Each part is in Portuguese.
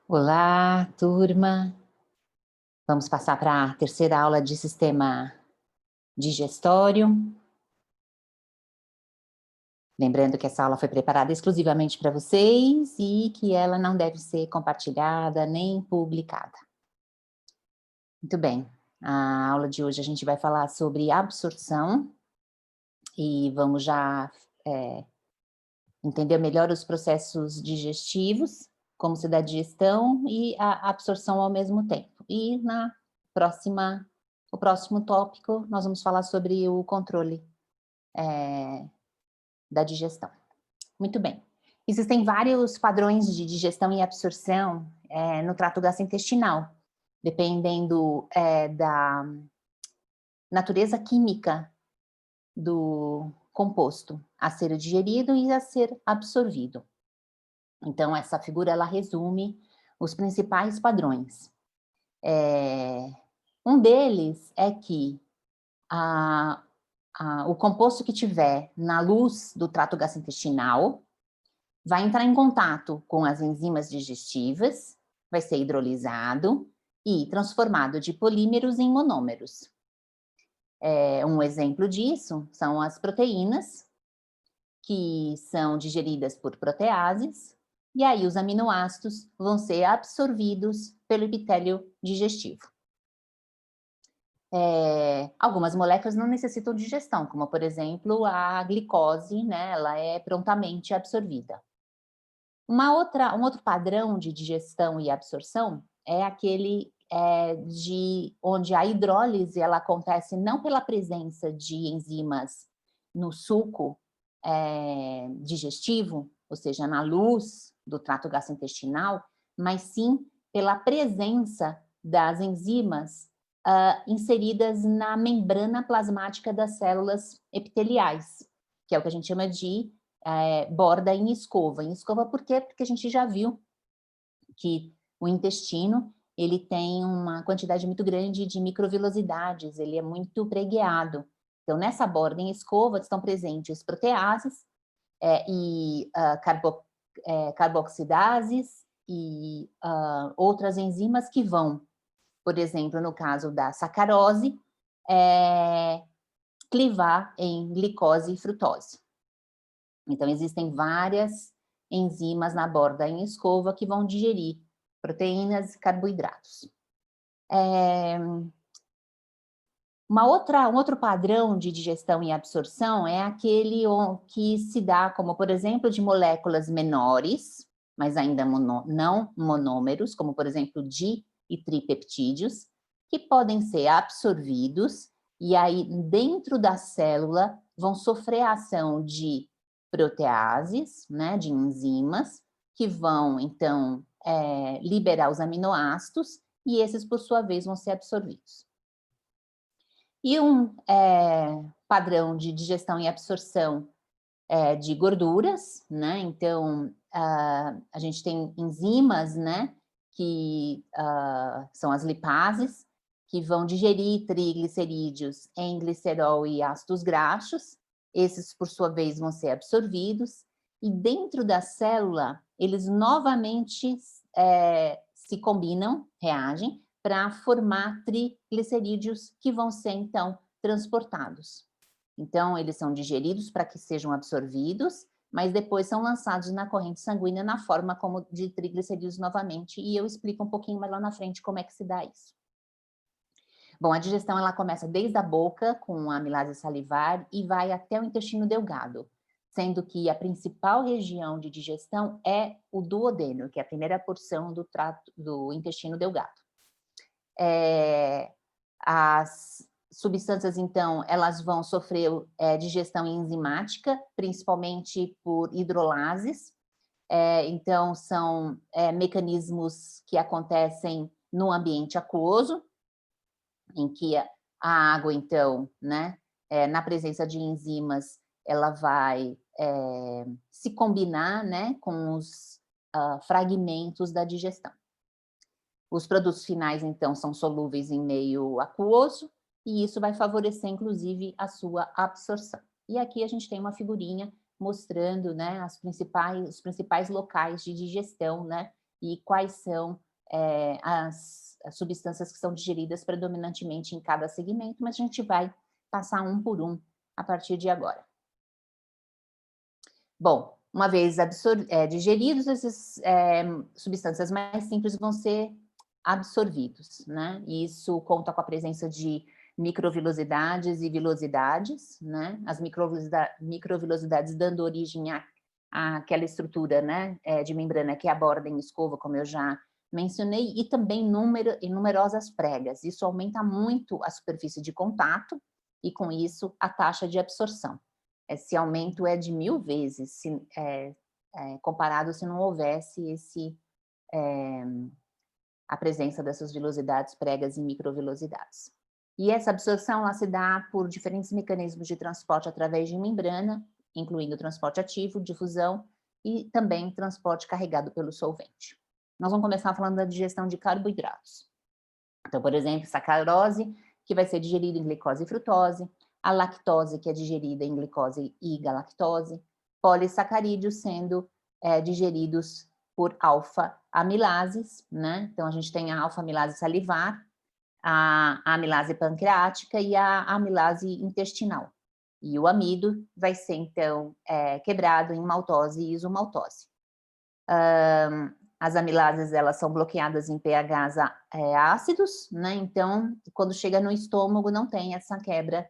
Olá, turma. Vamos passar para a terceira aula de sistema digestório. Lembrando que essa aula foi preparada exclusivamente para vocês e que ela não deve ser compartilhada nem publicada. Muito bem, a aula de hoje a gente vai falar sobre absorção e vamos já entender melhor os processos digestivos, como se dá a digestão e a absorção ao mesmo tempo. E o próximo tópico, nós vamos falar sobre o controle da digestão. Muito bem. Existem vários padrões de digestão e absorção no trato gastrointestinal, dependendo da natureza química do composto a ser digerido e a ser absorvido. Então, essa figura, ela resume os principais padrões. Um deles é que o composto que tiver na luz do trato gastrointestinal vai entrar em contato com as enzimas digestivas, vai ser hidrolisado e transformado de polímeros em monômeros. Um exemplo disso são as proteínas, que são digeridas por proteases, e aí os aminoácidos vão ser absorvidos pelo epitélio digestivo. Algumas moléculas não necessitam de digestão, como por exemplo a glicose, né, ela é prontamente absorvida. Um outro padrão de digestão e absorção é aquele de onde a hidrólise ela acontece não pela presença de enzimas no suco digestivo, ou seja, na luz do trato gastrointestinal, mas sim pela presença das enzimas inseridas na membrana plasmática das células epiteliais, que é o que a gente chama de borda em escova. Em escova por quê? Porque a gente já viu que o intestino ele tem uma quantidade muito grande de microvilosidades, ele é muito pregueado. Então, nessa borda em escova estão presentes proteases e carboxidases e outras enzimas que vão, por exemplo, no caso da sacarose, clivar em glicose e frutose. Então, existem várias enzimas na borda em escova que vão digerir proteínas e carboidratos. Um outro padrão de digestão e absorção é aquele que se dá como, por exemplo, de moléculas menores, mas ainda não monômeros, como, por exemplo, di e tripeptídeos, que podem ser absorvidos e aí dentro da célula vão sofrer a ação de proteases, né, de enzimas, que vão, então, liberar os aminoácidos e esses, por sua vez, vão ser absorvidos. E um padrão de digestão e absorção de gorduras, né? Então, a gente tem enzimas, né? Que são as lipases, que vão digerir triglicerídeos em glicerol e ácidos graxos. Esses, por sua vez, vão ser absorvidos. E dentro da célula, eles novamente se combinam, reagem, para formar triglicerídeos que vão ser, então, transportados. Então, eles são digeridos para que sejam absorvidos, mas depois são lançados na corrente sanguínea na forma como de triglicerídeos novamente, e eu explico um pouquinho mais lá na frente como é que se dá isso. Bom, a digestão ela começa desde a boca, com a amilase salivar, e vai até o intestino delgado, sendo que a principal região de digestão é o duodeno, que é a primeira porção do intestino delgado. As substâncias, então, elas vão sofrer digestão enzimática, principalmente por hidrolases. Então, são mecanismos que acontecem no ambiente aquoso, em que a água, então, né, na presença de enzimas, ela vai se combinar, né, com os fragmentos da digestão. Os produtos finais, então, são solúveis em meio aquoso, e isso vai favorecer, inclusive, a sua absorção. E aqui a gente tem uma figurinha mostrando, né, os principais locais de digestão, né, e quais são as substâncias que são digeridas predominantemente em cada segmento, mas a gente vai passar um por um a partir de agora. Bom, uma vez digeridos, essas substâncias mais simples vão ser absorvidos, né? E isso conta com a presença de microvilosidades e vilosidades, né? As microvilosidades dando origem àquela estrutura, né, de membrana que aborda em escova, como eu já mencionei, e também numerosas pregas. Isso aumenta muito a superfície de contato e, com isso, a taxa de absorção. Esse aumento é de 1000 vezes, comparado se não houvesse a presença dessas vilosidades, pregas e microvilosidades. E essa absorção ela se dá por diferentes mecanismos de transporte através de membrana, incluindo transporte ativo, difusão e também transporte carregado pelo solvente. Nós vamos começar falando da digestão de carboidratos. Então, por exemplo, sacarose, que vai ser digerida em glicose e frutose, a lactose, que é digerida em glicose e galactose, polissacarídeos sendo digeridos por alfa-amilases, né? Então, a gente tem a alfa-amilase salivar, a amilase pancreática e a amilase intestinal. E o amido vai ser, então, quebrado em maltose e isomaltose. As amilases, elas são bloqueadas em pHs ácidos, né? Então, quando chega no estômago, não tem essa quebra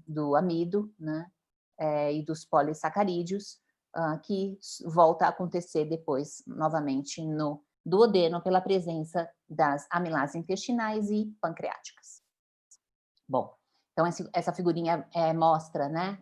do amido, né? E dos polissacarídeos, que volta a acontecer depois, novamente, no duodeno, pela presença das amilases intestinais e pancreáticas. Bom, então essa figurinha mostra, né,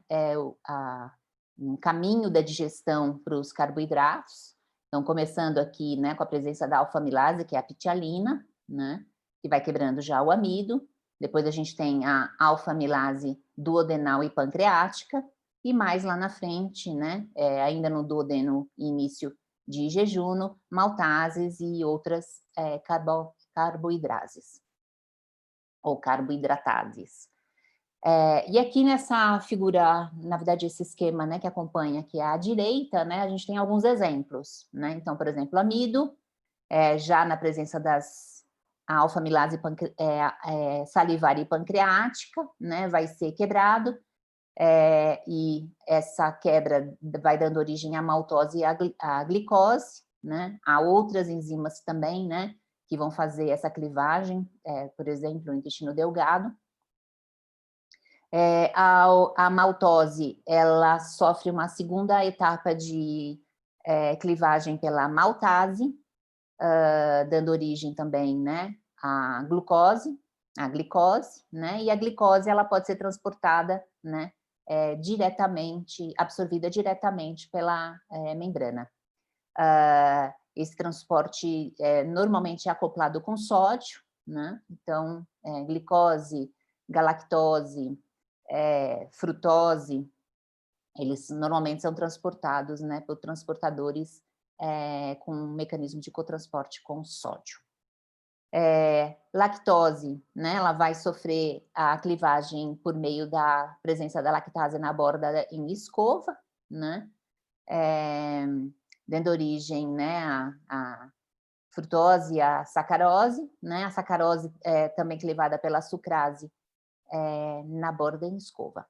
um caminho da digestão para os carboidratos. Então, começando aqui, né, com a presença da alfa-amilase, que é a pitialina, né, que vai quebrando já o amido. Depois a gente tem a alfa-amilase duodenal e pancreática, e mais lá na frente, né, ainda no duodeno início de jejuno, maltases e outras carboidrases, ou carboidratases. E aqui nessa figura, na verdade, esse esquema, né, que acompanha aqui à direita, né, a gente tem alguns exemplos, né? Então, por exemplo, amido, já na presença das alfa-amilase salivar e pancreática, né, vai ser quebrado, e essa quebra vai dando origem à maltose e à glicose, né? Há outras enzimas também, né, que vão fazer essa clivagem, por exemplo, o intestino delgado. A maltose, ela sofre uma segunda etapa de clivagem pela maltase, dando origem também, né, à glucose, à glicose, né, e a glicose, ela pode ser transportada, né, diretamente, absorvida diretamente pela membrana. Esse transporte normalmente é acoplado com sódio, né, então, glicose, galactose, frutose, eles normalmente são transportados, né, por transportadores com um mecanismo de cotransporte com sódio. Lactose, né, ela vai sofrer a clivagem por meio da presença da lactase na borda em escova, né, dando origem, né, a frutose e a sacarose, né, a sacarose também clivada pela sucrase na borda em escova.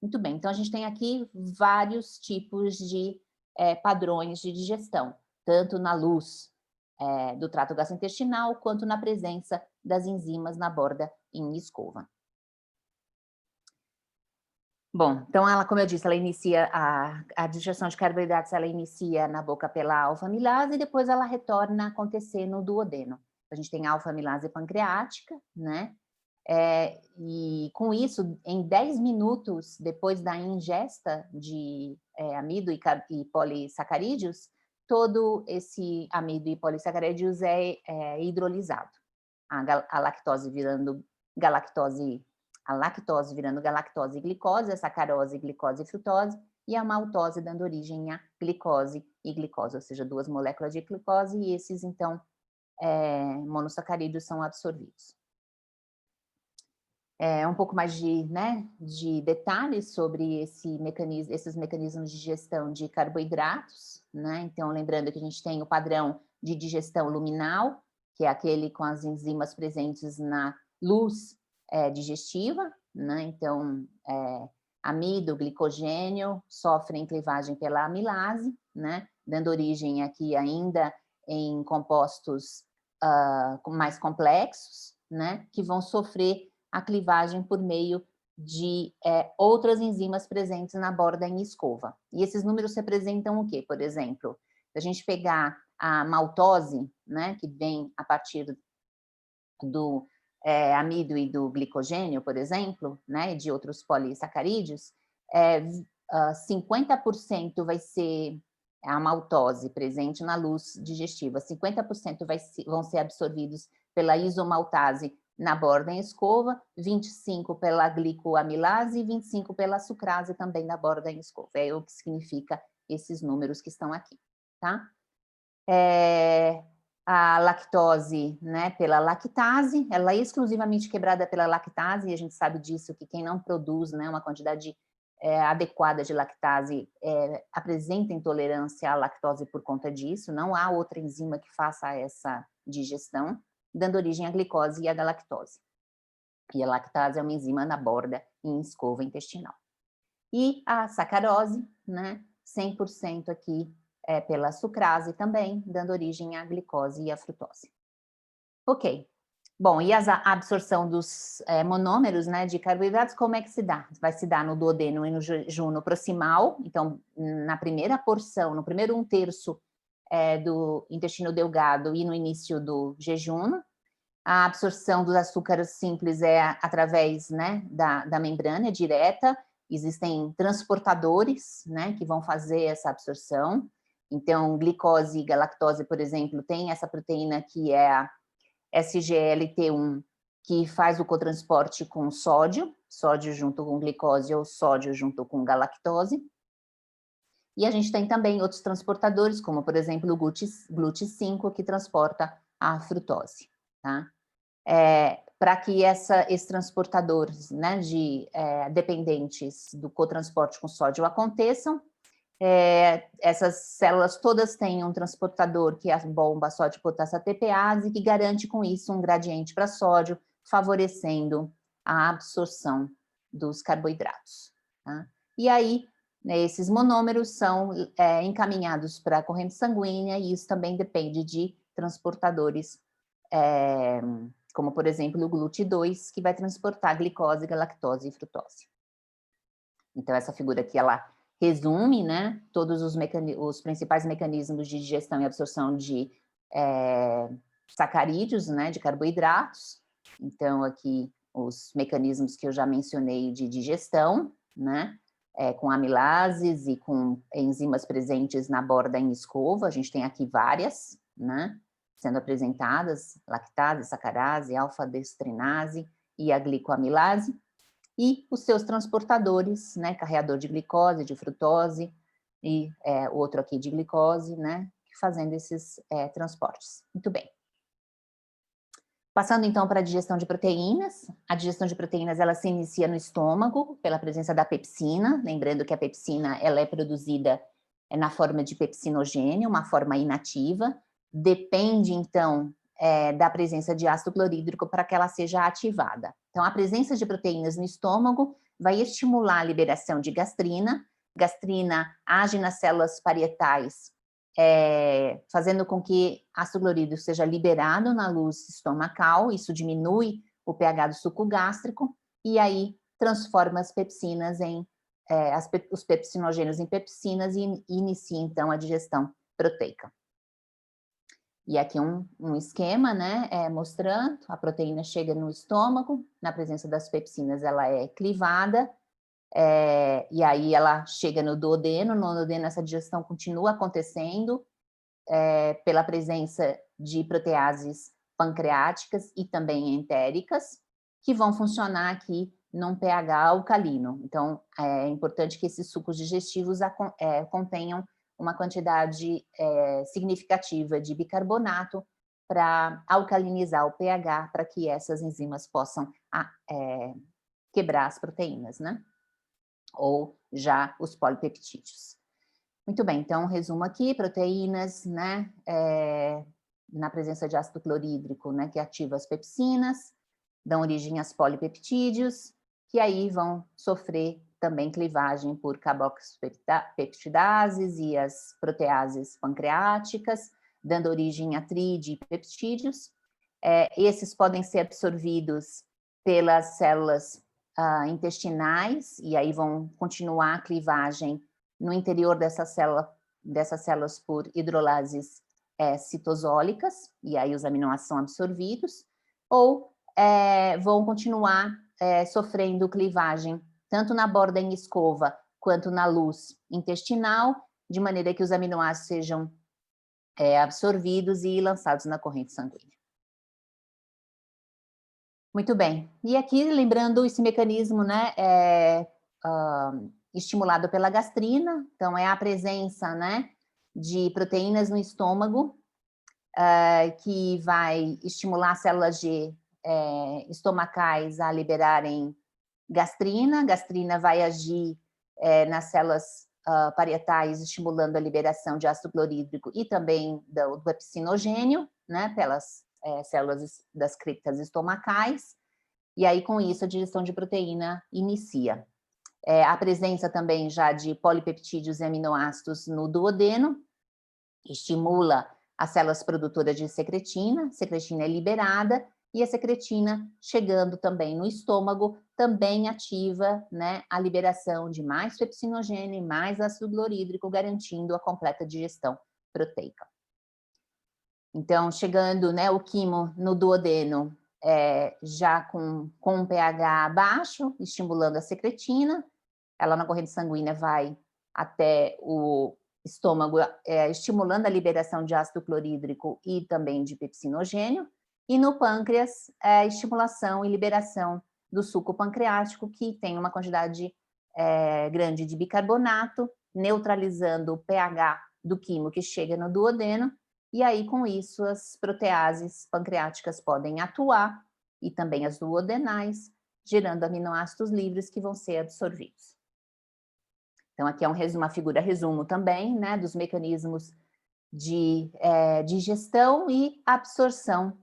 Muito bem, então a gente tem aqui vários tipos de padrões de digestão, tanto na luz do trato gastrointestinal, quanto na presença das enzimas na borda em escova. Bom, então ela, como eu disse, ela inicia a digestão de carboidratos, ela inicia na boca pela alfa-amilase e depois ela retorna a acontecer no duodeno. A gente tem a alfa-amilase pancreática, né? E com isso, em 10 minutos depois da ingesta de amido e polissacarídeos, todo esse amido e polissacarídeos é hidrolisado. A lactose virando galactose, a lactose virando galactose e glicose, a sacarose, glicose e frutose, e a maltose dando origem a glicose e glicose, ou seja, duas moléculas de glicose, e esses, então, monossacarídeos são absorvidos. Um pouco mais de detalhes sobre esses mecanismos de digestão de carboidratos, né? Então, lembrando que a gente tem o padrão de digestão luminal, que é aquele com as enzimas presentes na luz digestiva, né? Então, amido, glicogênio sofrem clivagem pela amilase, né? Dando origem aqui ainda em compostos mais complexos, né? Que vão sofrer a clivagem por meio de outras enzimas presentes na borda em escova. E esses números representam o quê? Por exemplo, se a gente pegar a maltose, né, que vem a partir do amido e do glicogênio, por exemplo, né, e de outros polissacarídeos, 50% vai ser a maltose presente na luz digestiva, 50% vão ser absorvidos pela isomaltase na borda em escova, 25% pela glicoamilase e 25% pela sucrase também na borda em escova. É o que significa esses números que estão aqui, tá? A lactose, né, pela lactase, ela é exclusivamente quebrada pela lactase, e a gente sabe disso, que quem não produz, né, uma quantidade adequada de lactase apresenta intolerância à lactose por conta disso, não há outra enzima que faça essa digestão, dando origem à glicose e à galactose. E a lactase é uma enzima na borda em escova intestinal. E a sacarose, né, 100% aqui pela sucrase também, dando origem à glicose e à frutose. Ok. Bom, e a absorção dos monômeros, né, de carboidratos, como é que se dá? Vai se dar no duodeno e no jejum proximal, então, na primeira porção, no primeiro 1/3 do intestino delgado e no início do jejum. A absorção dos açúcares simples é através, né, da membrana direta, existem transportadores, né, que vão fazer essa absorção. Então, glicose e galactose, por exemplo, tem essa proteína que é a SGLT1, que faz o cotransporte com sódio junto com glicose ou sódio junto com galactose. E a gente tem também outros transportadores, como, por exemplo, o GLUT5, que transporta a frutose, tá? Para que esses transportadores, né, dependentes do cotransporte com sódio aconteçam, essas células todas têm um transportador que é a bomba sódio potássio ATPase, que garante com isso um gradiente para sódio, favorecendo a absorção dos carboidratos, tá? E aí, né, esses monômeros são encaminhados para a corrente sanguínea, e isso também depende de transportadores, como, por exemplo, o GLUT2, que vai transportar glicose, galactose e frutose. Então, essa figura aqui, ela resume, né, todos os principais mecanismos de digestão e absorção de sacarídeos, né, de carboidratos. Então, aqui, os mecanismos que eu já mencionei de digestão, né, com amilases e com enzimas presentes na borda em escova, a gente tem aqui várias, né, sendo apresentadas, lactase, sacarase, alfa-destrinase e a glicoamilase, e os seus transportadores, né, carreador de glicose, de frutose, e outro aqui de glicose, né, fazendo esses transportes. Muito bem. Passando, então, para a digestão de proteínas. A digestão de proteínas, ela se inicia no estômago, pela presença da pepsina, lembrando que a pepsina, ela é produzida na forma de pepsinogênio, uma forma inativa, depende, então, da presença de ácido clorídrico para que ela seja ativada. Então, a presença de proteínas no estômago vai estimular a liberação de gastrina. Gastrina age nas células parietais, fazendo com que ácido clorídrico seja liberado na luz estomacal, isso diminui o pH do suco gástrico, e aí transforma as pepsinas os pepsinogênios em pepsinas e inicia, então, a digestão proteica. E aqui um esquema, né, mostrando, a proteína chega no estômago, na presença das pepsinas ela é clivada, e aí ela chega no duodeno essa digestão continua acontecendo pela presença de proteases pancreáticas e também entéricas, que vão funcionar aqui num pH alcalino. Então, é importante que esses sucos digestivos contenham uma quantidade significativa de bicarbonato para alcalinizar o pH, para que essas enzimas possam quebrar as proteínas, né? Ou já os polipeptídeos. Muito bem, então, resumo aqui, proteínas, né, na presença de ácido clorídrico, né, que ativa as pepsinas, dão origem às polipeptídeos, que aí vão sofrer também clivagem por carboxipeptidases e as proteases pancreáticas, dando origem a tridipeptídeos. Esses podem ser absorvidos pelas células intestinais, e aí vão continuar a clivagem no interior dessas células por hidrolases citosólicas, e aí os aminoácidos são absorvidos, ou vão continuar sofrendo clivagem tanto na borda em escova quanto na luz intestinal, de maneira que os aminoácidos sejam absorvidos e lançados na corrente sanguínea. Muito bem. E aqui, lembrando esse mecanismo, né, estimulado pela gastrina, então é a presença, né, de proteínas no estômago, que vai estimular as células G estomacais a liberarem gastrina. Gastrina vai agir nas células parietais, estimulando a liberação de ácido clorídrico e também do epsinogênio, né, pelas células das criptas estomacais, e aí com isso a digestão de proteína inicia. A presença também já de polipeptídeos e aminoácidos no duodeno estimula as células produtoras de secretina é liberada, e a secretina, chegando também no estômago, também ativa, né, a liberação de mais pepsinogênio e mais ácido clorídrico, garantindo a completa digestão proteica. Então, chegando, né, o quimo no duodeno, já com um pH baixo, estimulando a secretina, ela na corrente sanguínea vai até o estômago, estimulando a liberação de ácido clorídrico e também de pepsinogênio, e no pâncreas, estimulação e liberação do suco pancreático, que tem uma quantidade grande de bicarbonato, neutralizando o pH do quimo que chega no duodeno, e aí com isso as proteases pancreáticas podem atuar, e também as duodenais, gerando aminoácidos livres que vão ser absorvidos. Então aqui é uma figura resumo também, né, dos mecanismos de digestão e absorção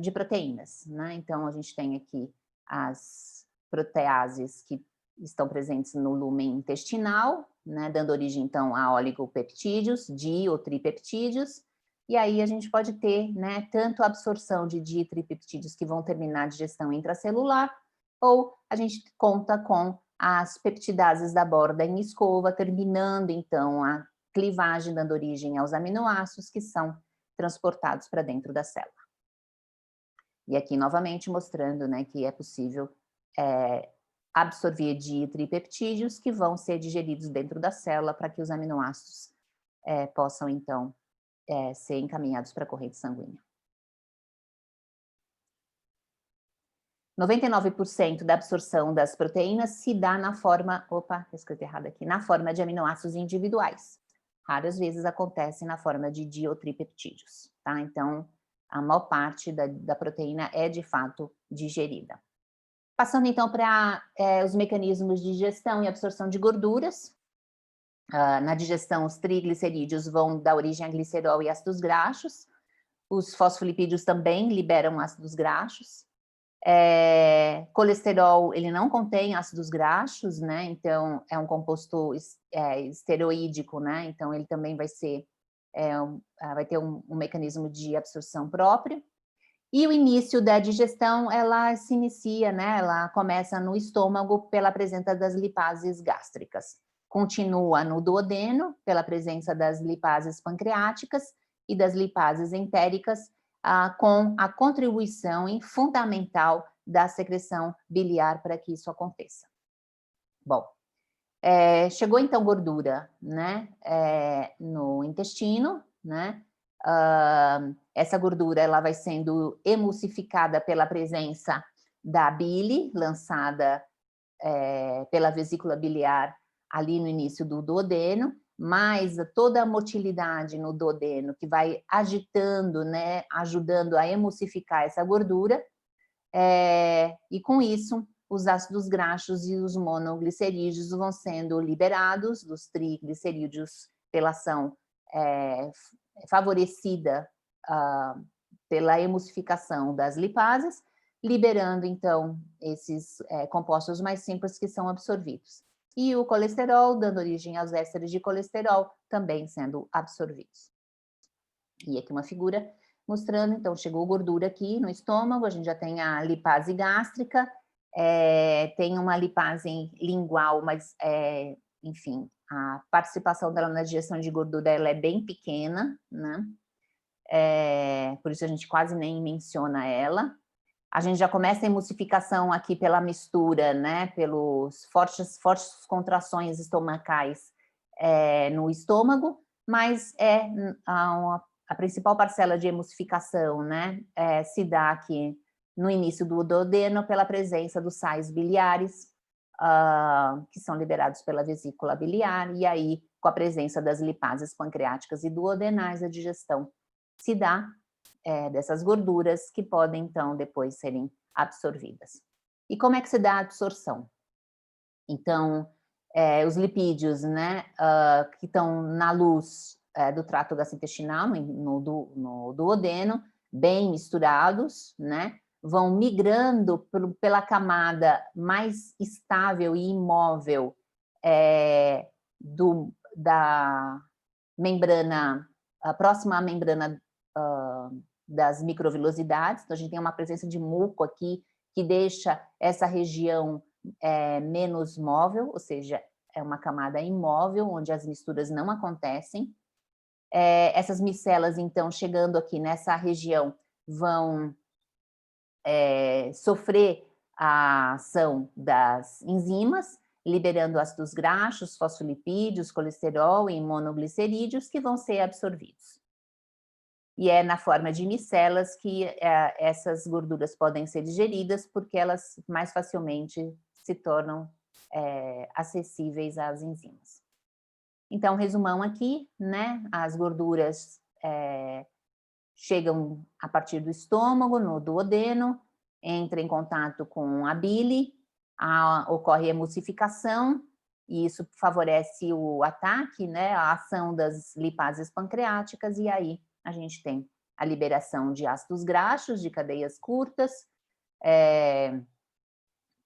de proteínas, né? Então a gente tem aqui as proteases que estão presentes no lumen intestinal, né, dando origem então a oligopeptídeos, di ou tripeptídeos, e aí a gente pode ter, né, tanto a absorção de di e tripeptídeos que vão terminar a digestão intracelular, ou a gente conta com as peptidases da borda em escova, terminando então a clivagem, dando origem aos aminoácidos que são transportados para dentro da célula. E aqui, novamente, mostrando, né, que é possível absorver di e tripeptídeos que vão ser digeridos dentro da célula para que os aminoácidos possam, então, ser encaminhados para a corrente sanguínea. 99% da absorção das proteínas se dá na forma, está escrito errado aqui, na forma de aminoácidos individuais. Raras vezes acontece na forma de di ou tripeptídeos, tá? Então, a maior parte da proteína é, de fato, digerida. Passando, então, para os mecanismos de digestão e absorção de gorduras. Na digestão, os triglicerídeos vão dar origem a glicerol e ácidos graxos. Os fosfolipídios também liberam ácidos graxos. Colesterol, ele não contém ácidos graxos, né? Então, é um composto esteroídico, né? Então, ele também vai ser... vai ter um mecanismo de absorção próprio. E o início da digestão, ela se inicia, né? Ela começa no estômago pela presença das lipases gástricas. Continua no duodeno pela presença das lipases pancreáticas e das lipases entéricas, com a contribuição fundamental da secreção biliar para que isso aconteça. Bom, chegou então gordura, né, no intestino, né? Essa gordura ela vai sendo emulsificada pela presença da bile, lançada pela vesícula biliar ali no início do duodeno, mais toda a motilidade no duodeno que vai agitando, né, ajudando a emulsificar essa gordura, e com isso os ácidos graxos e os monoglicerídeos vão sendo liberados dos triglicerídeos pela ação favorecida pela emulsificação das lipases, liberando, então, esses compostos mais simples que são absorvidos. E o colesterol, dando origem aos ésteres de colesterol, também sendo absorvidos. E aqui uma figura mostrando, então, chegou gordura aqui no estômago, a gente já tem a lipase gástrica, tem uma lipase lingual, mas, enfim, a participação dela na digestão de gordura ela é bem pequena, né? Por isso a gente quase nem menciona ela. A gente já começa a emulsificação aqui pela mistura, né? Pelos fortes contrações estomacais no estômago, mas a principal parcela de emulsificação, né? Se dá aqui no início do duodeno pela presença dos sais biliares, que são liberados pela vesícula biliar, e aí, com a presença das lipases pancreáticas e duodenais, a digestão se dá dessas gorduras que podem, então, depois serem absorvidas. E como é que se dá a absorção? Então, os lipídios, né, que estão na luz do trato gastrointestinal, no duodeno, bem misturados, né, vão migrando pela camada mais estável e imóvel da membrana, próxima à membrana das microvilosidades. Então, a gente tem uma presença de muco aqui, que deixa essa região menos móvel, ou seja, é uma camada imóvel, onde as misturas não acontecem. Essas micelas, então, chegando aqui nessa região, vão sofrer a ação das enzimas, liberando ácidos graxos, fosfolipídios, colesterol e monoglicerídeos, que vão ser absorvidos. E é na forma de micelas que essas gorduras podem ser digeridas, porque elas mais facilmente se tornam acessíveis às enzimas. Então, resumão aqui, né? As gorduras chegam a partir do estômago, no duodeno, entram em contato com a bile, ocorre emulsificação, e isso favorece o ataque, né? A ação das lipases pancreáticas, e aí a gente tem a liberação de ácidos graxos, de cadeias curtas,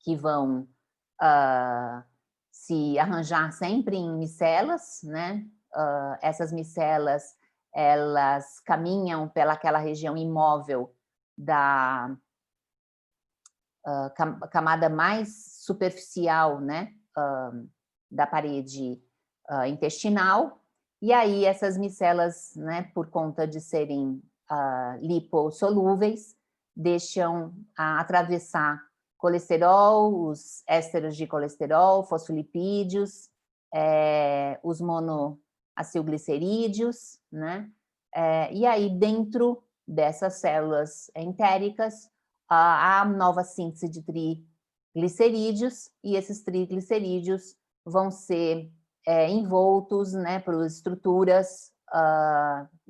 que vão se arranjar sempre em micelas, né? Essas micelas, elas caminham pelaquela região imóvel da camada mais superficial, né? Da parede intestinal, e aí essas micelas, né, por conta de serem lipossolúveis, deixam atravessar colesterol, os ésteres de colesterol, fosfolipídios, os monoacilglicerídeos, né? E aí dentro dessas células entéricas há nova síntese de triglicerídeos, e esses triglicerídeos vão ser envoltos, né, por estruturas,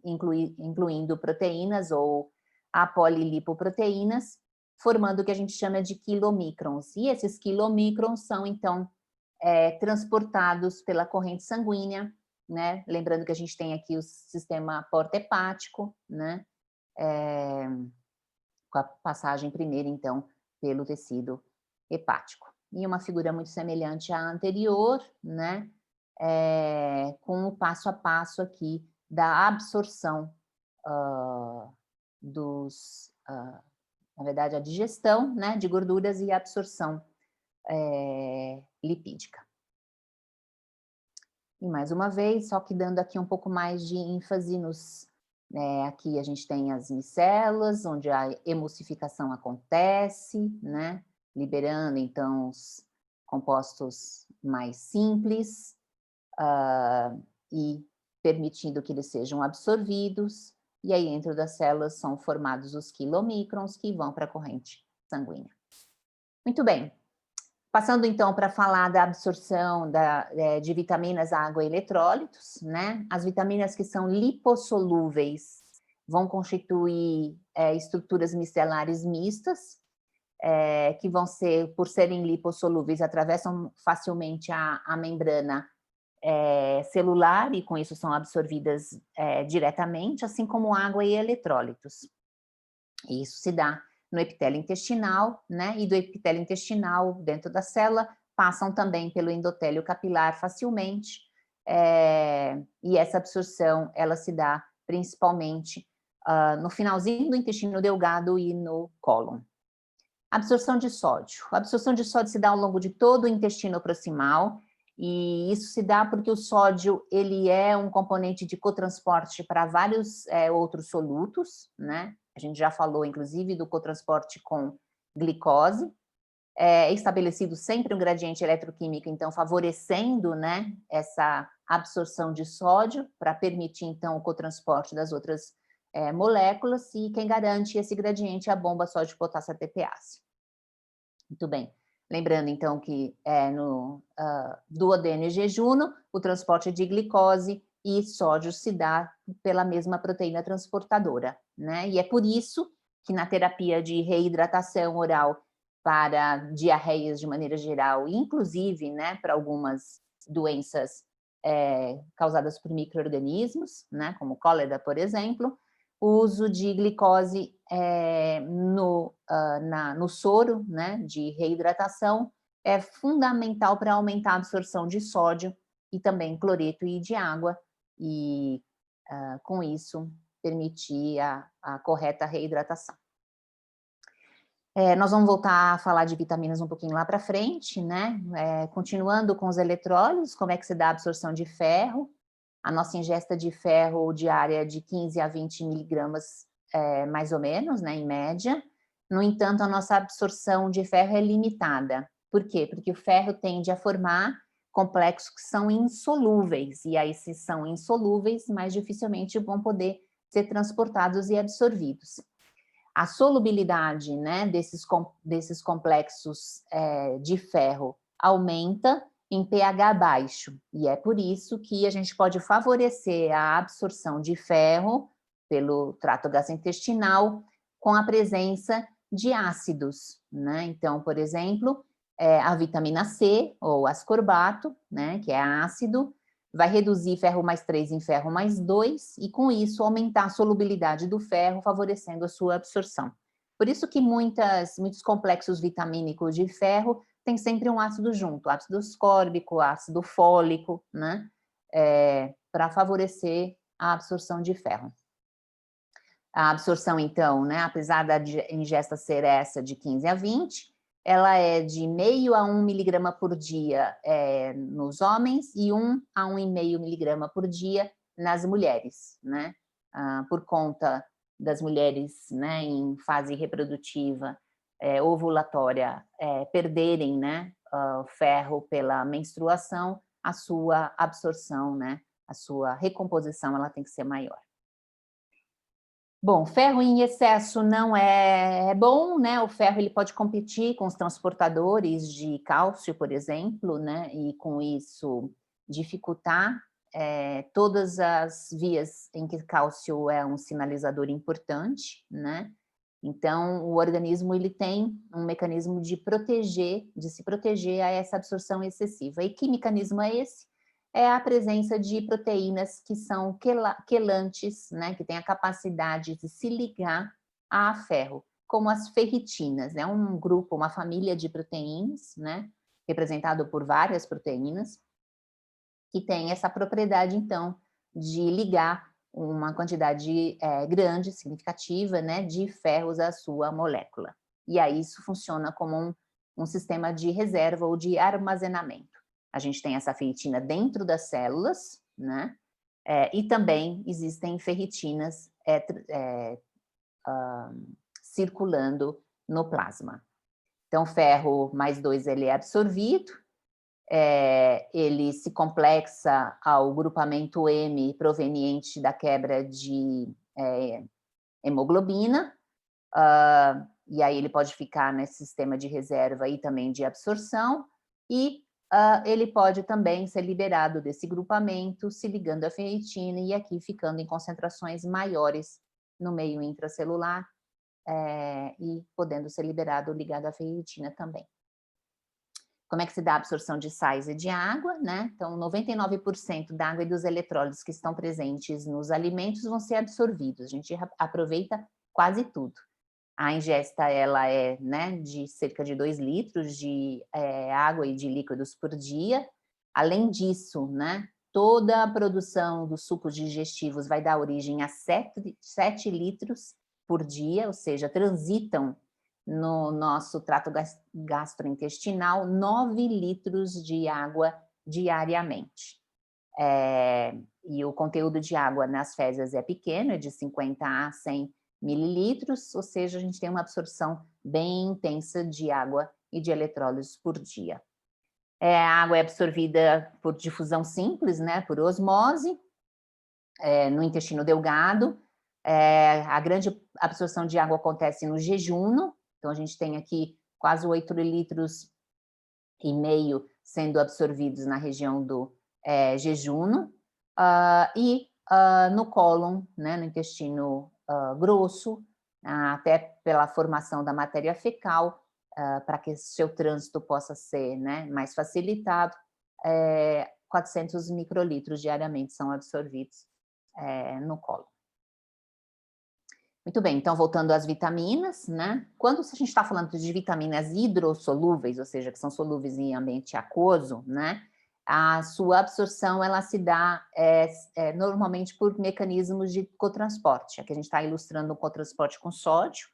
incluindo proteínas ou apolilipoproteínas, formando o que a gente chama de quilomicrons. E esses quilomicrons são, então, transportados pela corrente sanguínea, né? Lembrando que a gente tem aqui o sistema porta-hepático, né? Com a passagem primeiro, então, pelo tecido hepático. E uma figura muito semelhante à anterior, né? Com o passo a passo aqui da absorção na verdade, a digestão, né, de gorduras e a absorção lipídica. E mais uma vez, só que dando aqui um pouco mais de ênfase aqui a gente tem as micelas, onde a emulsificação acontece, né, liberando então os compostos mais simples e permitindo que eles sejam absorvidos, e aí dentro das células são formados os quilomicrons que vão para a corrente sanguínea. Muito bem. Passando, então, para falar da absorção de vitaminas, água e eletrólitos, né? As vitaminas que são lipossolúveis vão constituir estruturas micelares mistas, que vão ser, por serem lipossolúveis, atravessam facilmente a membrana celular, e com isso são absorvidas diretamente, assim como água e eletrólitos. E isso se dá no epitélio intestinal, né? E do epitélio intestinal, dentro da célula, passam também pelo endotélio capilar facilmente, e essa absorção, ela se dá principalmente no finalzinho do intestino delgado e no cólon. Absorção de sódio. A absorção de sódio se dá ao longo de todo o intestino proximal, e isso se dá porque o sódio, ele é um componente de cotransporte para vários outros solutos, né? A gente já falou, inclusive, do cotransporte com glicose. É estabelecido sempre um gradiente eletroquímico, então, favorecendo, né, essa absorção de sódio, para permitir, então, o cotransporte das outras moléculas, e quem garante esse gradiente é a bomba sódio-potássio ATPase. Muito bem. Lembrando, então, que no duodeno e jejuno, o transporte de glicose e sódio se dá pela mesma proteína transportadora, né? E é por isso que na terapia de reidratação oral para diarreias de maneira geral, inclusive, né, para algumas doenças causadas por micro-organismos, né, como cólera, por exemplo, o uso de glicose no soro, né, de reidratação, é fundamental para aumentar a absorção de sódio e também cloreto e de água, e com isso permitir a correta reidratação. Nós vamos voltar a falar de vitaminas um pouquinho lá para frente, né? Continuando com os eletrólitos, como é que se dá a absorção de ferro? A nossa ingesta de ferro diária é de 15 a 20 miligramas, mais ou menos, né, em média. No entanto, a nossa absorção de ferro é limitada. Por quê? Porque o ferro tende a formar complexos que são insolúveis, e aí, se são insolúveis, mais dificilmente vão poder ser transportados e absorvidos. A solubilidade, né, desses complexos de ferro aumenta em pH baixo, e é por isso que a gente pode favorecer a absorção de ferro pelo trato gastrointestinal com a presença de ácidos, né? Então, por exemplo, a vitamina C, ou ascorbato, né, que é ácido, vai reduzir ferro mais 3 em ferro mais 2, e com isso aumentar a solubilidade do ferro, favorecendo a sua absorção. Por isso que muitos complexos vitamínicos de ferro tem sempre um ácido junto, ácido ascórbico, ácido fólico, né? Para favorecer a absorção de ferro. A absorção, então, né, apesar da ingesta ser essa de 15 a 20, ela é de meio a 1 miligrama por dia nos homens e 1 a 1,5 miligrama por dia nas mulheres, né? Por conta das mulheres, né, em fase reprodutiva, ovulatória, perderem, né, ferro pela menstruação, a sua absorção, né, a sua recomposição, ela tem que ser maior. Bom, ferro em excesso não é bom, né? O ferro, ele pode competir com os transportadores de cálcio, por exemplo, né? E com isso dificultar todas as vias em que cálcio é um sinalizador importante, né? Então, o organismo, ele tem um mecanismo de se proteger a essa absorção excessiva. E que mecanismo é esse? É a presença de proteínas que são quelantes, né, que têm a capacidade de se ligar a ferro, como as ferritinas, é um grupo, uma família de proteínas, né, representado por várias proteínas, que tem essa propriedade, então, de ligar uma quantidade grande, significativa, né, de ferros à sua molécula. E aí isso funciona como um sistema de reserva ou de armazenamento. A gente tem essa ferritina dentro das células, né? E também existem ferritinas circulando no plasma. Então, ferro mais 2, ele é absorvido, ele se complexa ao grupamento M proveniente da quebra de hemoglobina, e aí ele pode ficar nesse sistema de reserva e também de absorção, e ele pode também ser liberado desse grupamento, se ligando à ferritina e aqui ficando em concentrações maiores no meio intracelular e podendo ser liberado ligado à ferritina também. Como é que se dá a absorção de sais e de água, né? Então, 99% da água e dos eletrólitos que estão presentes nos alimentos vão ser absorvidos. A gente aproveita quase tudo. A ingesta, ela é, né, de cerca de 2 litros de água e de líquidos por dia. Além disso, né, toda a produção dos sucos digestivos vai dar origem a 7 litros por dia, ou seja, transitam no nosso trato gastrointestinal 9 litros de água diariamente. E o conteúdo de água nas fezes é pequeno, é de 50 a 100 mililitros, ou seja, a gente tem uma absorção bem intensa de água e de eletrólitos por dia. A água é absorvida por difusão simples, né, por osmose, no intestino delgado. A grande absorção de água acontece no jejum, então a gente tem aqui quase 8 litros e meio sendo absorvidos na região do jejum, e no cólon, né, no intestino grosso, até pela formação da matéria fecal, para que seu trânsito possa ser, né, mais facilitado, 400 microlitros diariamente são absorvidos no cólon. Muito bem, então voltando às vitaminas, né? Quando a gente está falando de vitaminas hidrossolúveis, ou seja, que são solúveis em ambiente aquoso, né? A sua absorção, ela se dá normalmente por mecanismos de cotransporte. Aqui a gente está ilustrando o cotransporte com sódio,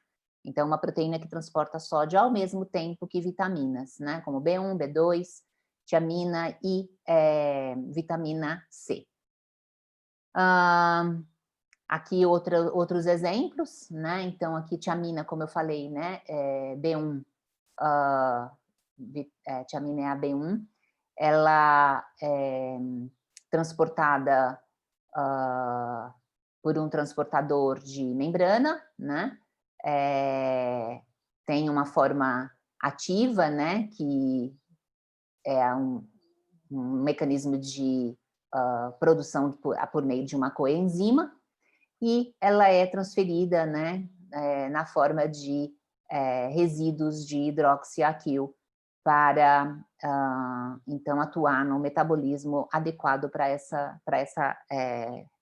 então uma proteína que transporta sódio ao mesmo tempo que vitaminas, né? Como B1, B2, tiamina e vitamina C. Aqui outros exemplos, né? Então, aqui tiamina, como eu falei, né? B1, tiamina é a B1, ela é transportada por um transportador de membrana, né? Tem uma forma ativa, né? Que é um mecanismo de produção por meio de uma coenzima, e ela é transferida, né, na forma de resíduos de hidroxiaquil para, então, atuar no metabolismo adequado para essa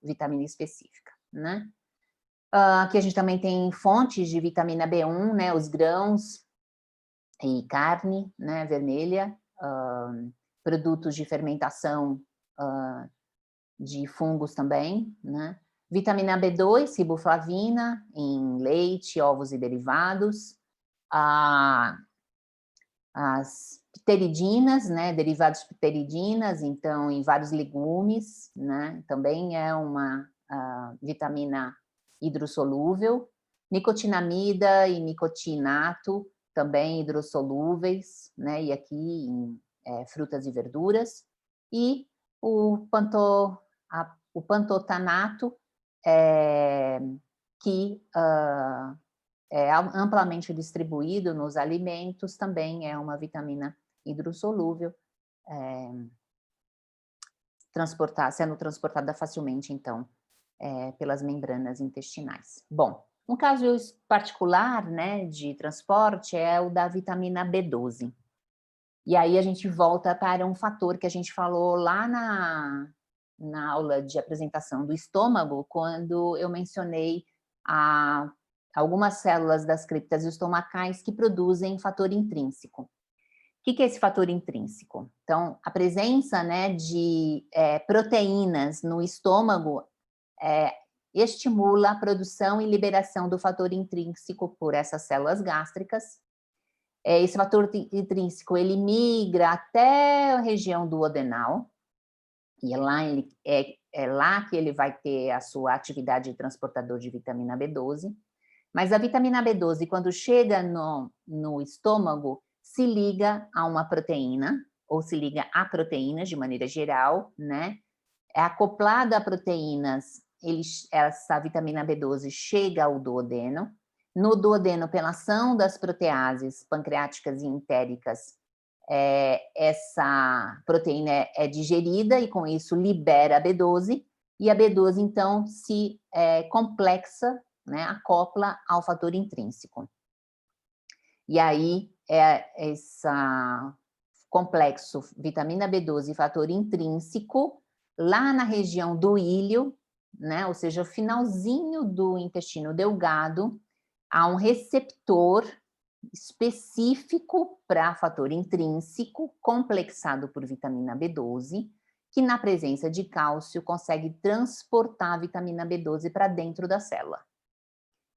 vitamina específica, né? Aqui a gente também tem fontes de vitamina B1, né, os grãos e carne, né, vermelha, produtos de fermentação de fungos também, né? Vitamina B2, riboflavina, em leite, ovos e derivados. As pteridinas, né? Derivados de pteridinas, então, em vários legumes, né? Também é uma vitamina hidrossolúvel. Nicotinamida e nicotinato, também hidrossolúveis, né? E aqui em frutas e verduras. E o pantotanato, que é amplamente distribuído nos alimentos, também é uma vitamina hidrossolúvel, sendo transportada facilmente, então, pelas membranas intestinais. Bom, um caso particular, né, de transporte é o da vitamina B12. E aí a gente volta para um fator que a gente falou lá na aula de apresentação do estômago, quando eu mencionei algumas células das criptas estomacais que produzem fator intrínseco. O que é esse fator intrínseco? Então, a presença, né, de proteínas no estômago estimula a produção e liberação do fator intrínseco por essas células gástricas. Esse fator intrínseco, ele migra até a região duodenal, e é lá que ele vai ter a sua atividade de transportador de vitamina B12. Mas a vitamina B12, quando chega no estômago, se liga a uma proteína, ou se liga a proteínas de maneira geral, né? É acoplada a proteínas, essa vitamina B12 chega ao duodeno. No duodeno, pela ação das proteases pancreáticas e entéricas, essa proteína é digerida e, com isso, libera a B12, e a B12, então, se complexa, né, acopla ao fator intrínseco. E aí, complexo vitamina B12 e fator intrínseco, lá na região do íleo, né, ou seja, o finalzinho do intestino delgado, há um receptor específico para fator intrínseco, complexado por vitamina B12, que na presença de cálcio consegue transportar a vitamina B12 para dentro da célula.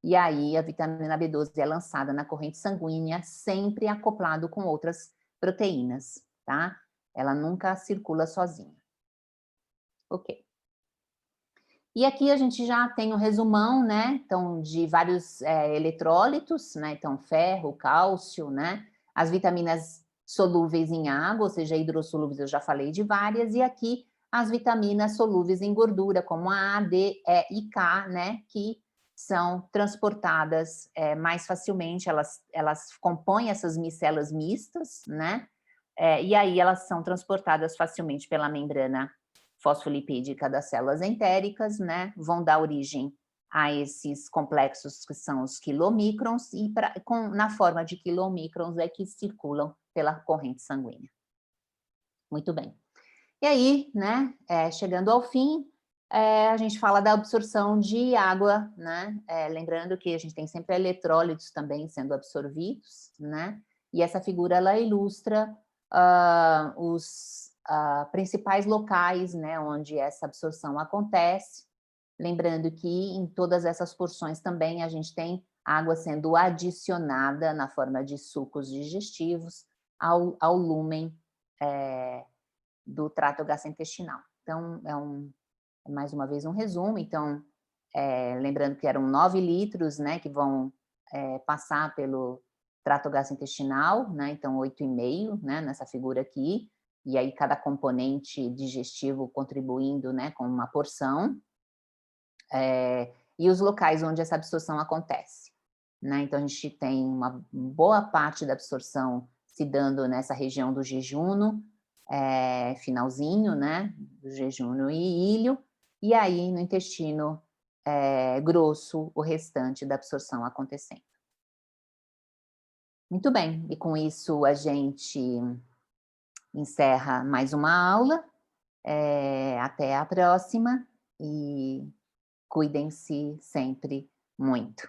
E aí a vitamina B12 é lançada na corrente sanguínea, sempre acoplado com outras proteínas, tá? Ela nunca circula sozinha. Ok. E aqui a gente já tem um resumão, né? Então, de vários eletrólitos, né? Então, ferro, cálcio, né? As vitaminas solúveis em água, ou seja, hidrossolúveis, eu já falei de várias, e aqui as vitaminas solúveis em gordura, como a A, D, E e K, né? Que são transportadas mais facilmente, elas compõem essas micelas mistas, né? E aí elas são transportadas facilmente pela membrana fosfolipídica das células entéricas, né, vão dar origem a esses complexos que são os quilomicrons e na forma de quilomicrons é que circulam pela corrente sanguínea. Muito bem. E aí, né, chegando ao fim, a gente fala da absorção de água, né, lembrando que a gente tem sempre eletrólitos também sendo absorvidos, né, e essa figura, ela ilustra os principais locais, né, onde essa absorção acontece, lembrando que em todas essas porções também a gente tem água sendo adicionada na forma de sucos digestivos ao lúmen do trato gastrointestinal. Então, mais uma vez um resumo, então, lembrando que eram 9 litros, né, que vão passar pelo trato gastrointestinal, né, então 8,5, né, nessa figura aqui, e aí cada componente digestivo contribuindo, né, com uma porção, e os locais onde essa absorção acontece, né, então a gente tem uma boa parte da absorção se dando nessa região do jejum, finalzinho, né, do jejum e ilho, e aí no intestino grosso, o restante da absorção acontecendo. Muito bem, e com isso a gente encerra mais uma aula, até a próxima, e cuidem-se sempre muito.